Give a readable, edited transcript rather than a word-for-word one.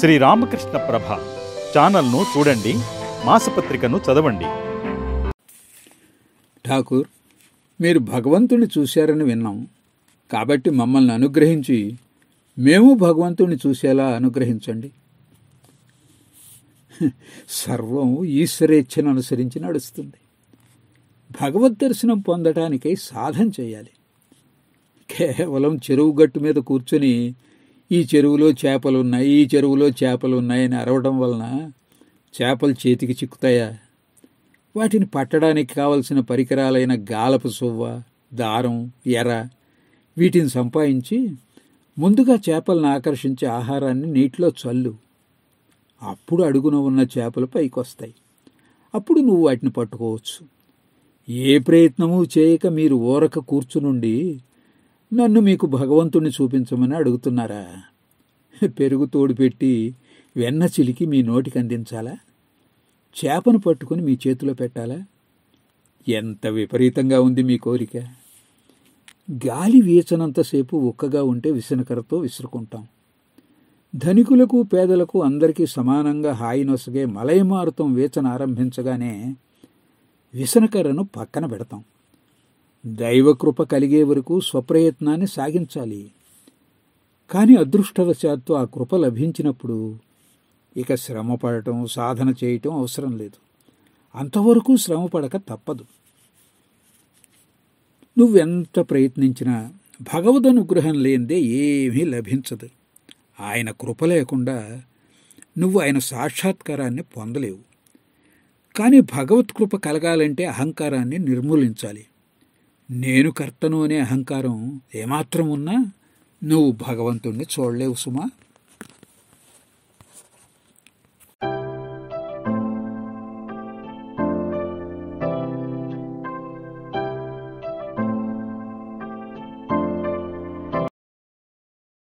శ్రీ రామకృష్ణ ప్రభ ఛానల్ను చూడండి, మాసపత్రికను చదవండి. ఠాకూర్, మీరు భగవంతుని చూశారని విన్నాం. కాబట్టి మమ్మల్ని అనుగ్రహించి మేము భగవంతుని చూసేలా అనుగ్రహించండి. సర్వం ఈశ్వరేచ్ఛను అనుసరించి నడుస్తుంది. భగవద్ దర్శనం పొందటానికై సాధన చేయాలి. కేవలం చెరువు గట్టు మీద కూర్చొని ఈ చెరువులో చేపలున్నాయి, ఈ చెరువులో చేపలున్నాయని అరవడం వలన చేపలు చేతికి చిక్కుతాయా? వాటిని పట్టడానికి కావలసిన పరికరాలైన గాలపు సువ్వ, దారం, ఎర వీటిని సంపాదించి ముందుగా చేపలను ఆకర్షించే ఆహారాన్ని నీటిలో చల్లు. అప్పుడు అడుగున ఉన్న చేపలు పైకొస్తాయి. అప్పుడు నువ్వు వాటిని పట్టుకోవచ్చు. ఏ ప్రయత్నమూ చేయక మీరు ఊరక కూర్చునుండి నన్ను మీకు భగవంతుణ్ణి చూపించమని అడుగుతున్నారా? పెరుగు తోడు పెట్టి వెన్న చిలికి మీ నోటికి అందించాలా? చేపను పట్టుకుని మీ చేతిలో పెట్టాలా? ఎంత విపరీతంగా ఉంది మీ కోరిక! గాలి వీచనంతసేపు ఉక్కగా ఉంటే విసనకరతో విసురుకుంటాం. ధనికులకు పేదలకు అందరికీ సమానంగా హాయినొసగే మలయమారుతం వీచన ఆరంభించగానే విసనకర్రను పక్కన పెడతాం. దైవకృప కలిగే వరకు స్వప్రయత్నాన్ని సాగించాలి. కానీ అదృష్టవశాత్తు ఆ కృప లభించినప్పుడు ఇక శ్రమపడటం, సాధన చేయటం అవసరం లేదు. అంతవరకు శ్రమపడక తప్పదు. నువ్వెంత ప్రయత్నించినా భగవద్ అనుగ్రహం లేనిదే ఏమీ లభించదు. ఆయన కృప లేకుండా నువ్వు ఆయన సాక్షాత్కారాన్ని పొందలేవు. కానీ భగవత్ కృప కలగాలంటే అహంకారాన్ని నిర్మూలించాలి. నేను కర్తను అనే అహంకారం ఏమాత్రం ఉన్నా నువ్వు భగవంతుణ్ణి చూడలేవు సుమా.